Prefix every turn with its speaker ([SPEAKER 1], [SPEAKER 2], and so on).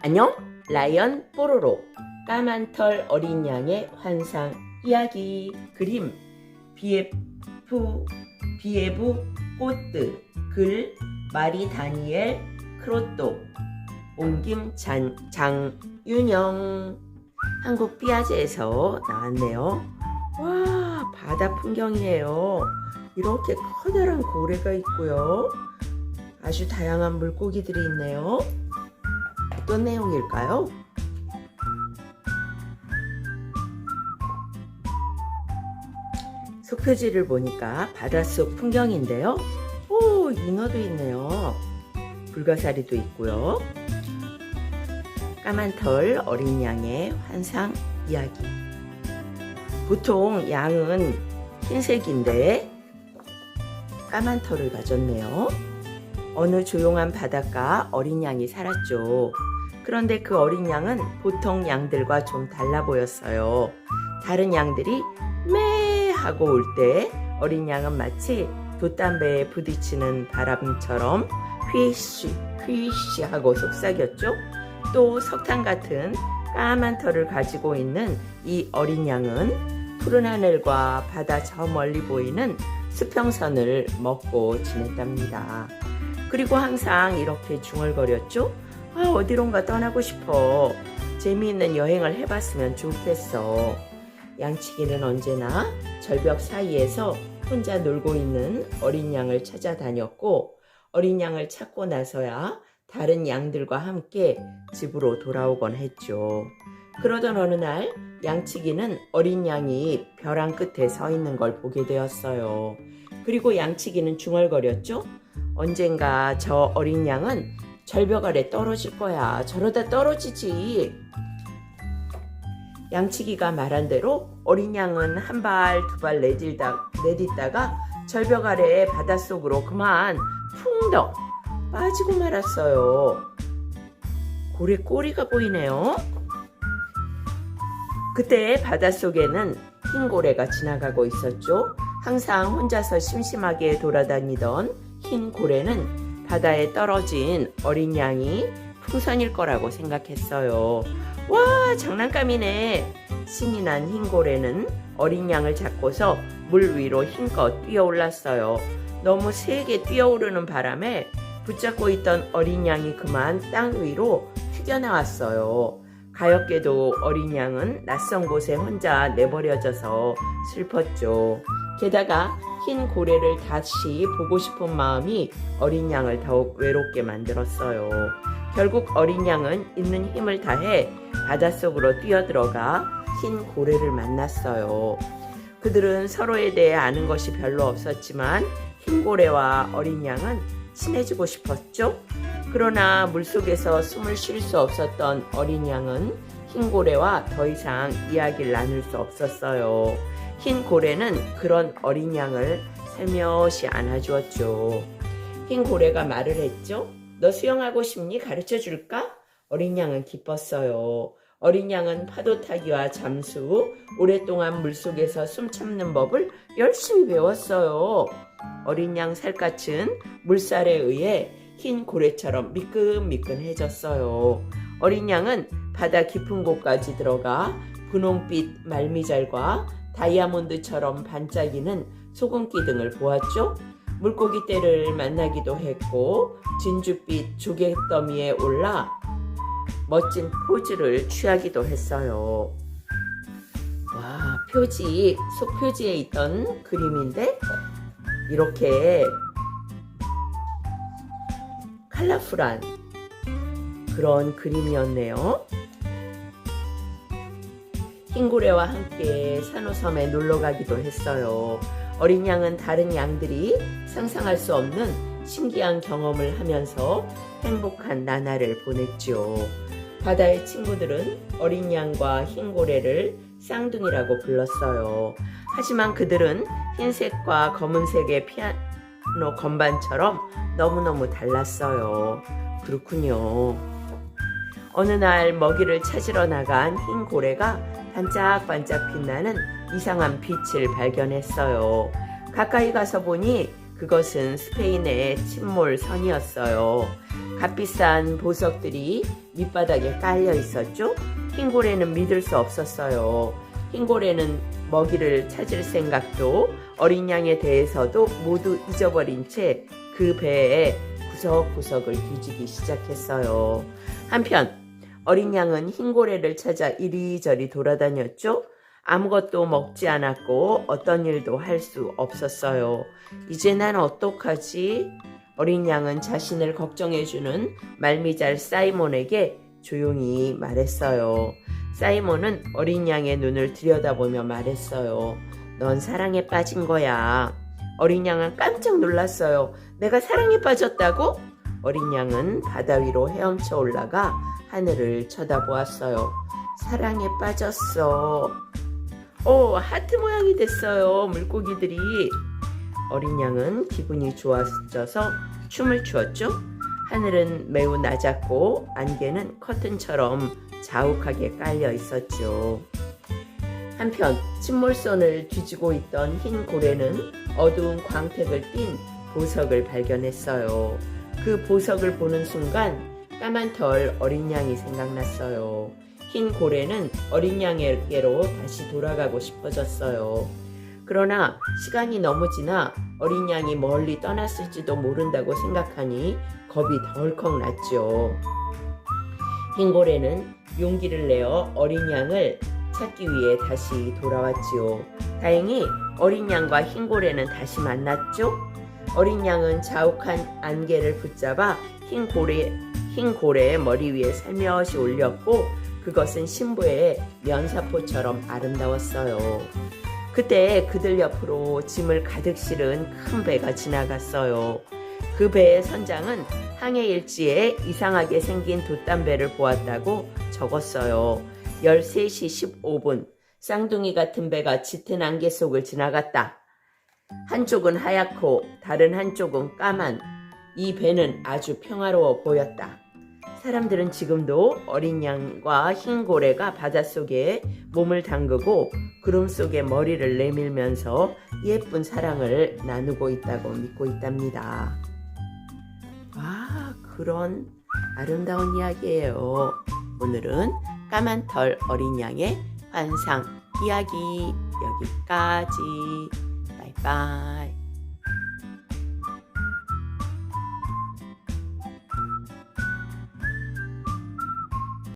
[SPEAKER 1] 안녕, 라이언 뽀로로. 까만 털 어린 양의 환상 이야기. 그림 비에부 꽃드. 글 마리 다니엘 크로또. 옮김 장윤영. 한국 삐아제에서 나왔네요. 와, 바다 풍경이에요. 이렇게 커다란 고래가 있고요. 아주 다양한 물고기들이 있네요. 어떤 내용일까요? 속표지를 보니까 바닷속 풍경인데요. 오, 잉어도 있네요. 불가사리도 있고요. 까만 털 어린 양의 환상 이야기. 보통 양은 흰색인데 까만 털을 가졌네요. 어느 조용한 바닷가 어린 양이 살았죠. 그런데 그 어린 양은 보통 양들과 좀 달라 보였어요. 다른 양들이 매 하고 올 때 어린 양은 마치 돛담배에 부딪히는 바람처럼 휘쉬 휘쉬 하고 속삭였죠. 또 석탄 같은 까만 털을 가지고 있는 이 어린 양은 푸른 하늘과 바다 저 멀리 보이는 수평선을 먹고 지냈답니다. 그리고 항상 이렇게 중얼거렸죠. 어디론가 떠나고 싶어. 재미있는 여행을 해봤으면 좋겠어. 양치기는 언제나 절벽 사이에서 혼자 놀고 있는 어린 양을 찾아다녔고, 어린 양을 찾고 나서야 다른 양들과 함께 집으로 돌아오곤 했죠. 그러던 어느 날 양치기는 어린 양이 벼랑 끝에 서 있는 걸 보게 되었어요. 그리고 양치기는 중얼거렸죠. 언젠가 저 어린 양은 절벽 아래 떨어질 거야. 저러다 떨어지지. 양치기가 말한 대로 어린 양은 한 발 두 발 내딛다가 절벽 아래 바닷속으로 그만 풍덩 빠지고 말았어요. 고래 꼬리가 보이네요. 그때 바닷속에는 흰 고래가 지나가고 있었죠. 항상 혼자서 심심하게 돌아다니던 흰 고래는 바다에 떨어진 어린 양이 풍선일 거라고 생각했어요. 와, 장난감이네. 신이 난 흰 고래는 어린 양을 잡고서 물 위로 힘껏 뛰어올랐어요. 너무 세게 뛰어오르는 바람에 붙잡고 있던 어린 양이 그만 땅 위로 튀겨나왔어요. 가엾게도 어린 양은 낯선 곳에 혼자 내버려져서 슬펐죠. 게다가 흰 고래를 다시 보고 싶은 마음이 어린 양을 더욱 외롭게 만들었어요. 결국 어린 양은 있는 힘을 다해 바닷속으로 뛰어들어가 흰 고래를 만났어요. 그들은 서로에 대해 아는 것이 별로 없었지만 흰 고래와 어린 양은 친해지고 싶었죠. 그러나 물속에서 숨을 쉴 수 없었던 어린 양은 흰 고래와 더 이상 이야기를 나눌 수 없었어요. 흰 고래는 그런 어린 양을 살며시 안아주었죠. 흰 고래가 말을 했죠. 너 수영하고 싶니? 가르쳐 줄까? 어린 양은 기뻤어요. 어린 양은 파도 타기와 잠수, 오랫동안 물속에서 숨 참는 법을 열심히 배웠어요. 어린 양 살갗은 물살에 의해 흰 고래처럼 미끈미끈해졌어요. 어린 양은 바다 깊은 곳까지 들어가 분홍빛 말미잘과 다이아몬드처럼 반짝이는 소금기 등을 보았죠. 물고기 떼를 만나기도 했고 진주빛 조개더미에 올라 멋진 포즈를 취하기도 했어요. 와, 속표지에 있던 그림인데 이렇게 컬러풀한 그런 그림이었네요. 흰고래와 함께 산호섬에 놀러 가기도 했어요. 어린 양은 다른 양들이 상상할 수 없는 신기한 경험을 하면서 행복한 나날을 보냈죠. 바다의 친구들은 어린 양과 흰고래를 쌍둥이라고 불렀어요. 하지만 그들은 흰색과 검은색의 피아노 건반처럼 너무너무 달랐어요. 그렇군요. 어느 날 먹이를 찾으러 나간 흰 고래가 반짝반짝 빛나는 이상한 빛을 발견했어요. 가까이 가서 보니 그것은 스페인의 침몰선이었어요. 값비싼 보석들이 밑바닥에 깔려 있었죠. 흰 고래는 믿을 수 없었어요. 흰 고래는 먹이를 찾을 생각도 어린 양에 대해서도 모두 잊어버린 채 그 배에 구석구석을 뒤지기 시작했어요. 한편 어린 양은 흰 고래를 찾아 이리저리 돌아다녔죠. 아무것도 먹지 않았고 어떤 일도 할 수 없었어요. 이제 난 어떡하지? 어린 양은 자신을 걱정해주는 말미잘 사이몬에게 조용히 말했어요. 사이몬은 어린 양의 눈을 들여다보며 말했어요. 넌 사랑에 빠진 거야. 어린 양은 깜짝 놀랐어요. 내가 사랑에 빠졌다고? 어린 양은 바다 위로 헤엄쳐 올라가 하늘을 쳐다보았어요. 사랑에 빠졌어. 하트 모양이 됐어요. 물고기들이. 어린 양은 기분이 좋아져서 춤을 추었죠. 하늘은 매우 낮았고 안개는 커튼처럼 자욱하게 깔려 있었죠. 한편 침몰선을 뒤지고 있던 흰 고래는 어두운 광택을 띤 보석을 발견했어요. 그 보석을 보는 순간 까만 털 어린 양이 생각났어요. 흰 고래는 어린 양에게로 다시 돌아가고 싶어졌어요. 그러나 시간이 너무 지나 어린 양이 멀리 떠났을지도 모른다고 생각하니 겁이 덜컥 났죠. 흰 고래는 용기를 내어 어린 양을 찾기 위해 다시 돌아왔지요. 다행히 어린 양과 흰 고래는 다시 만났죠. 어린 양은 자욱한 안개를 붙잡아 흰 고래의 머리 위에 살며시 올렸고 그것은 신부의 면사포처럼 아름다웠어요. 그때 그들 옆으로 짐을 가득 실은 큰 배가 지나갔어요. 그 배의 선장은 항해 일지에 이상하게 생긴 돛담배를 보았다고 적었어요. 13시 15분 쌍둥이 같은 배가 짙은 안개 속을 지나갔다. 한쪽은 하얗고 다른 한쪽은 까만 이 배는 아주 평화로워 보였다. 사람들은 지금도 어린 양과 흰 고래가 바닷속에 몸을 담그고 구름 속에 머리를 내밀면서 예쁜 사랑을 나누고 있다고 믿고 있답니다. 그런 아름다운 이야기예요. 오늘은 까만 털 어린 양의 환상 이야기 여기까지. 바이바이.